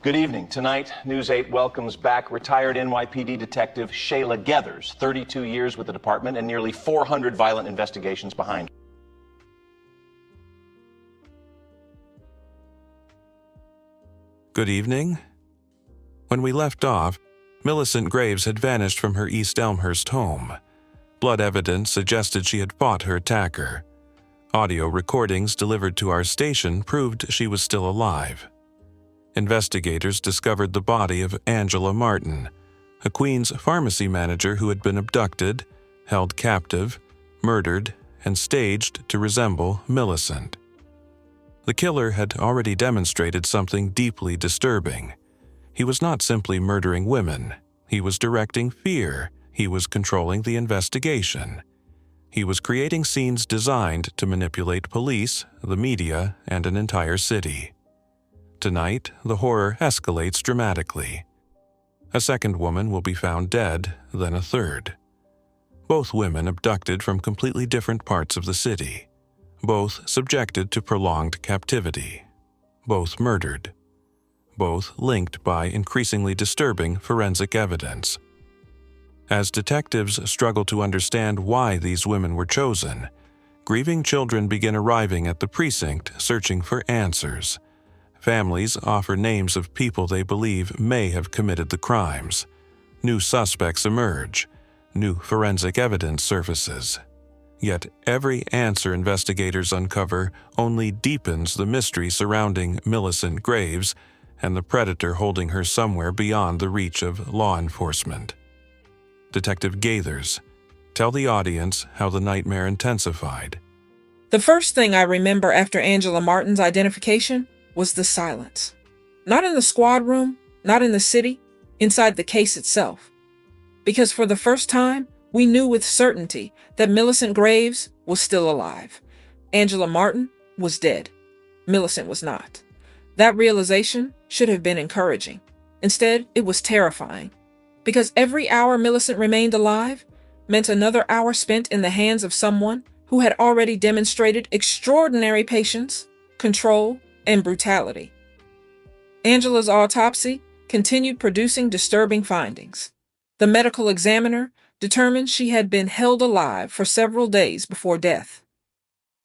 Good evening. Tonight, News 8 welcomes back retired NYPD Detective Shiela Geathers, 32 years with the department and nearly 400 violent investigations behind her. Good evening. When we left off, Millicent Graves had vanished from her East Elmhurst home. Blood evidence suggested she had fought her attacker. Audio recordings delivered to our station proved she was still alive. Investigators discovered the body of Angela Martin, a Queens pharmacy manager who had been abducted, held captive, murdered, and staged to resemble Millicent. The killer had already demonstrated something deeply disturbing. He was not simply murdering women. He was directing fear. He was controlling the investigation. He was creating scenes designed to manipulate police, the media, and an entire city. Tonight, the horror escalates dramatically. A second woman will be found dead, then a third. Both women abducted from completely different parts of the city. Both subjected to prolonged captivity. Both murdered. Both linked by increasingly disturbing forensic evidence. As detectives struggle to understand why these women were chosen, grieving children begin arriving at the precinct searching for answers. Families offer names of people they believe may have committed the crimes. New suspects emerge. New forensic evidence surfaces. Yet every answer investigators uncover only deepens the mystery surrounding Millicent Graves and the predator holding her somewhere beyond the reach of law enforcement. Detective Geathers, tell the audience how the nightmare intensified. The first thing I remember after Angela Martin's identification was the silence. Not in the squad room, not in the city, inside the case itself. Because for the first time, we knew with certainty that Millicent Graves was still alive. Angela Martin was dead. Millicent was not. That realization should have been encouraging. Instead, it was terrifying. Because every hour Millicent remained alive meant another hour spent in the hands of someone who had already demonstrated extraordinary patience, control, and brutality. Angela's autopsy continued producing disturbing findings. The medical examiner determined she had been held alive for several days before death.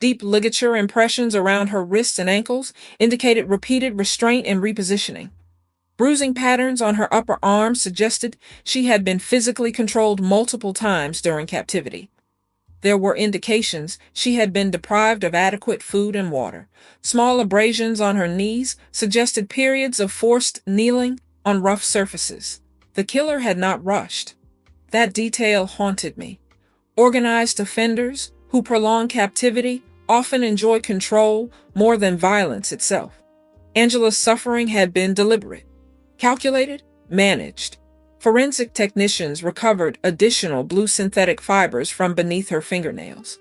Deep ligature impressions around her wrists and ankles indicated repeated restraint and repositioning. Bruising patterns on her upper arms suggested she had been physically controlled multiple times during captivity. There were indications she had been deprived of adequate food and water. Small abrasions on her knees suggested periods of forced kneeling on rough surfaces. The killer had not rushed. That detail haunted me. Organized offenders who prolong captivity often enjoy control more than violence itself. Angela's suffering had been deliberate, calculated, managed. Forensic technicians recovered additional blue synthetic fibers from beneath her fingernails.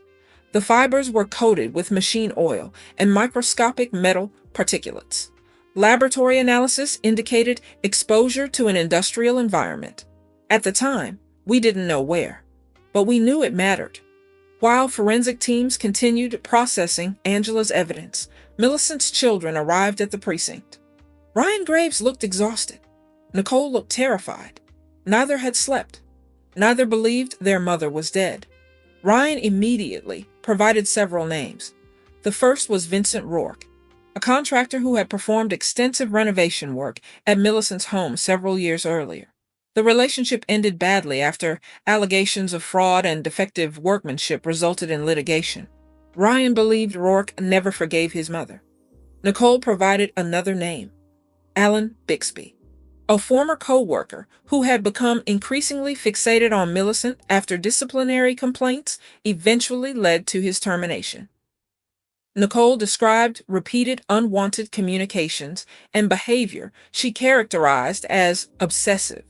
The fibers were coated with machine oil and microscopic metal particulates. Laboratory analysis indicated exposure to an industrial environment. At the time, we didn't know where, but we knew it mattered. While forensic teams continued processing Angela's evidence, Millicent's children arrived at the precinct. Ryan Graves looked exhausted. Nicole looked terrified. Neither had slept. Neither believed their mother was dead. Ryan immediately provided several names. The first was Vincent Rourke, a contractor who had performed extensive renovation work at Millicent's home several years earlier. The relationship ended badly after allegations of fraud and defective workmanship resulted in litigation. Ryan believed Rourke never forgave his mother. Nicole provided another name, Alan Bixby, a former co-worker who had become increasingly fixated on Millicent after disciplinary complaints eventually led to his termination. Nicole described repeated unwanted communications and behavior she characterized as obsessive.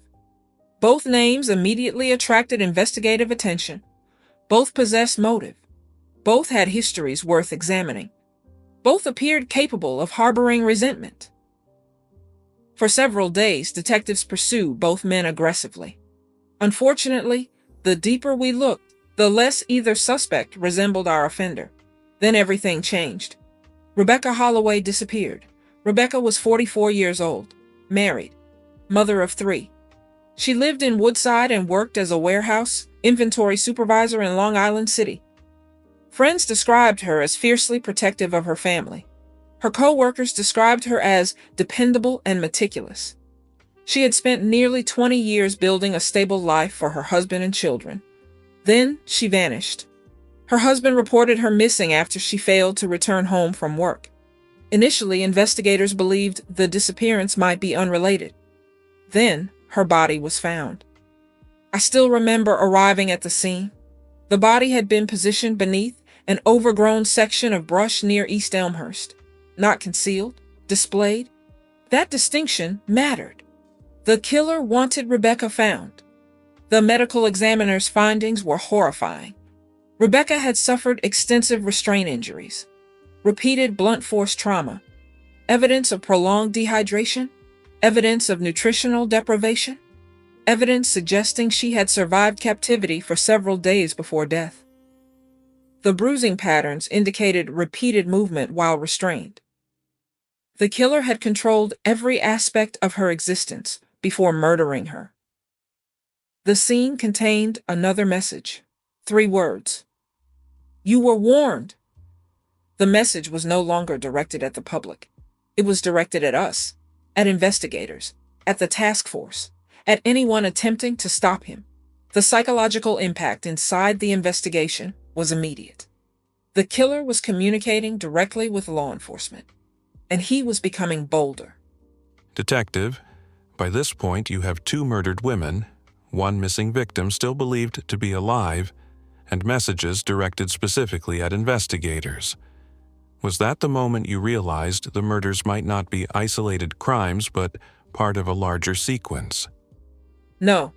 Both names immediately attracted investigative attention. Both possessed motive. Both had histories worth examining. Both appeared capable of harboring resentment. For several days, detectives pursued both men aggressively. Unfortunately, the deeper we looked, the less either suspect resembled our offender. Then everything changed. Rebecca Holloway disappeared. Rebecca was 44 years old. married, mother of 3. She lived in Woodside and worked as a warehouse inventory supervisor in Long Island City. Friends described her as fiercely protective of her family. Her co-workers described her as dependable and meticulous. She had spent nearly 20 years building a stable life for her husband and children. Then she vanished. Her husband reported her missing after she failed to return home from work. Initially, investigators believed the disappearance might be unrelated. Then, her body was found. I still remember arriving at the scene. The body had been positioned beneath an overgrown section of brush near East Elmhurst. Not concealed, displayed. That distinction mattered. The killer wanted Rebecca found. The medical examiner's findings were horrifying. Rebecca had suffered extensive restraint injuries, repeated blunt force trauma, evidence of prolonged dehydration, evidence of nutritional deprivation, evidence suggesting she had survived captivity for several days before death. The bruising patterns indicated repeated movement while restrained. The killer had controlled every aspect of her existence before murdering her. The scene contained another message. 3 words. You were warned. The message was no longer directed at the public. It was directed at us, at investigators, at the task force, at anyone attempting to stop him. The psychological impact inside the investigation was immediate. The killer was communicating directly with law enforcement, and he was becoming bolder. Detective, by this point you have 2 murdered women, 1 missing victim still believed to be alive, and messages directed specifically at investigators. Was that the moment you realized the murders might not be isolated crimes but part of a larger sequence? No.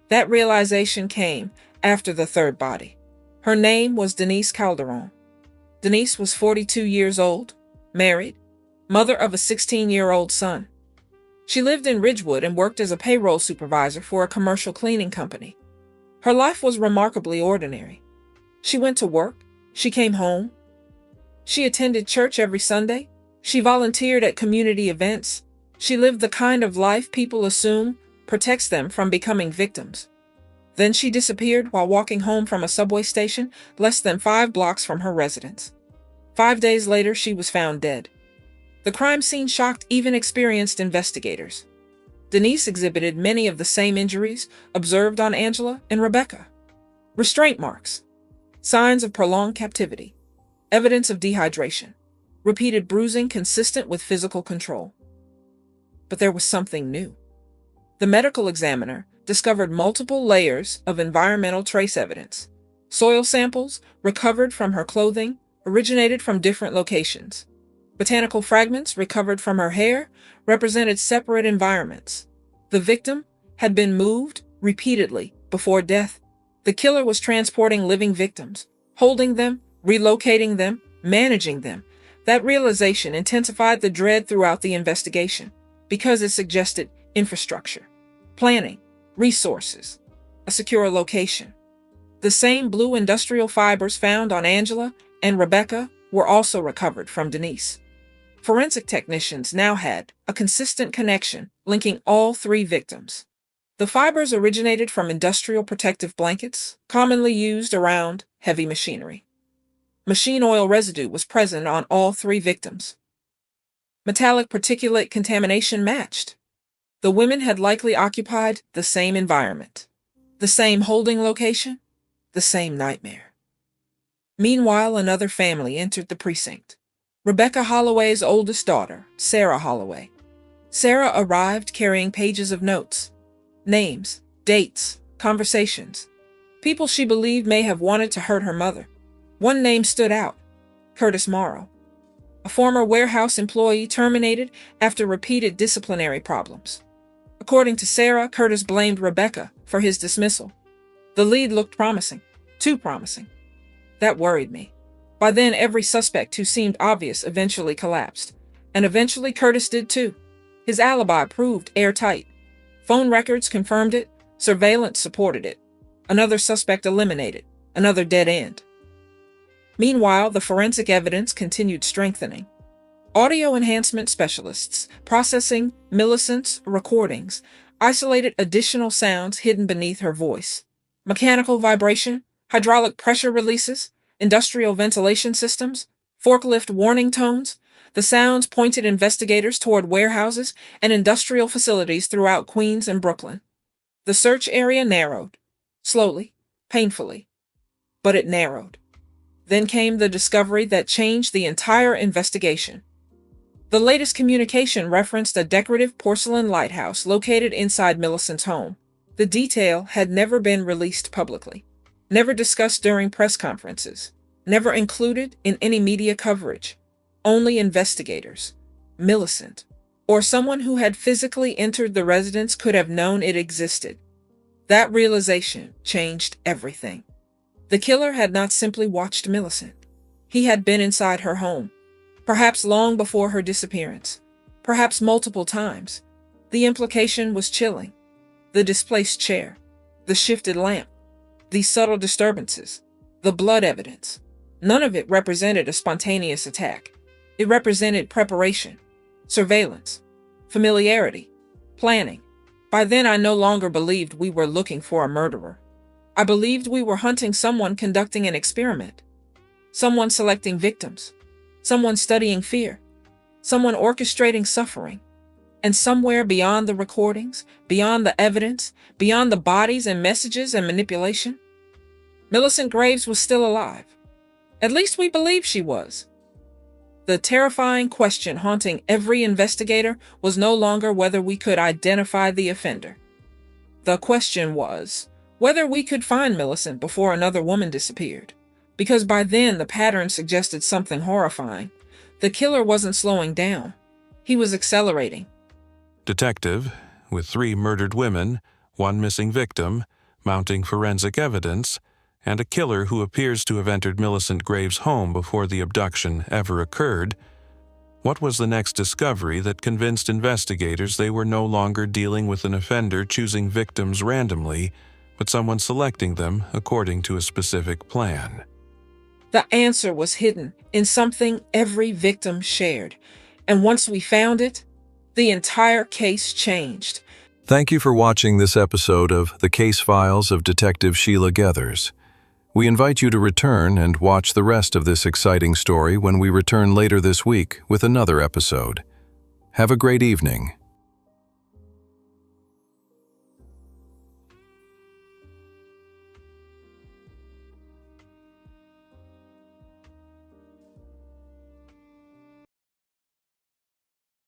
That realization came after the 3rd body. Her name was Denise Calderon. Denise was 42 years old, married, mother of a 16-year-old son. She lived in Ridgewood and worked as a payroll supervisor for a commercial cleaning company. Her life was remarkably ordinary. She went to work. She came home. She attended church every Sunday. She volunteered at community events. She lived the kind of life people assume protects them from becoming victims. Then she disappeared while walking home from a subway station less than 5 blocks from her residence. 5 days later, she was found dead. The crime scene shocked even experienced investigators. Denise exhibited many of the same injuries observed on Angela and Rebecca. Restraint marks, signs of prolonged captivity, evidence of dehydration, repeated bruising consistent with physical control. But there was something new. The medical examiner discovered multiple layers of environmental trace evidence. Soil samples recovered from her clothing originated from different locations. Botanical fragments recovered from her hair represented separate environments. The victim had been moved repeatedly before death. The killer was transporting living victims, holding them, relocating them, managing them. That realization intensified the dread throughout the investigation because it suggested infrastructure, planning, resources, a secure location. The same blue industrial fibers found on Angela and Rebecca were also recovered from Denise. Forensic technicians now had a consistent connection linking all 3 victims. The fibers originated from industrial protective blankets, commonly used around heavy machinery. Machine oil residue was present on all 3 victims. Metallic particulate contamination matched. The women had likely occupied the same environment, the same holding location, the same nightmare. Meanwhile, another family entered the precinct. Rebecca Holloway's oldest daughter, Sarah Holloway. Sarah arrived carrying pages of notes, names, dates, conversations, people she believed may have wanted to hurt her mother. One name stood out, Curtis Morrow, a former warehouse employee terminated after repeated disciplinary problems. According to Sarah, Curtis blamed Rebecca for his dismissal. The lead looked promising, too promising. That worried me. By then, every suspect who seemed obvious eventually collapsed. And eventually Curtis did too. His alibi proved airtight. Phone records confirmed it. Surveillance supported it. Another suspect eliminated. Another dead end. Meanwhile, the forensic evidence continued strengthening. Audio enhancement specialists, processing Millicent's recordings, isolated additional sounds hidden beneath her voice. Mechanical vibration, hydraulic pressure releases, industrial ventilation systems, forklift warning tones. The sounds pointed investigators toward warehouses and industrial facilities throughout Queens and Brooklyn. The search area narrowed, slowly, painfully, but it narrowed. Then came the discovery that changed the entire investigation. The latest communication referenced a decorative porcelain lighthouse located inside Millicent's home. The detail had never been released publicly, never discussed during press conferences, never included in any media coverage. Only investigators, Millicent, or someone who had physically entered the residence could have known it existed. That realization changed everything. The killer had not simply watched Millicent. He had been inside her home, perhaps long before her disappearance, perhaps multiple times. The implication was chilling. The displaced chair, the shifted lamp, the subtle disturbances, the blood evidence. None of it represented a spontaneous attack. It represented preparation, surveillance, familiarity, planning. By then, I no longer believed we were looking for a murderer. I believed we were hunting someone conducting an experiment, someone selecting victims, someone studying fear, someone orchestrating suffering. And somewhere beyond the recordings, beyond the evidence, beyond the bodies and messages and manipulation, Millicent Graves was still alive. At least we believed she was. The terrifying question haunting every investigator was no longer whether we could identify the offender. The question was whether we could find Millicent before another woman disappeared. Because by then the pattern suggested something horrifying. The killer wasn't slowing down. He was accelerating. Detective, with 3 murdered women, 1 missing victim, mounting forensic evidence, and a killer who appears to have entered Millicent Graves' home before the abduction ever occurred, what was the next discovery that convinced investigators they were no longer dealing with an offender choosing victims randomly, but someone selecting them according to a specific plan? The answer was hidden in something every victim shared, and once we found it, the entire case changed. Thank you for watching this episode of The Case Files of Detective Shiela Geathers. We invite you to return and watch the rest of this exciting story when we return later this week with another episode. Have a great evening.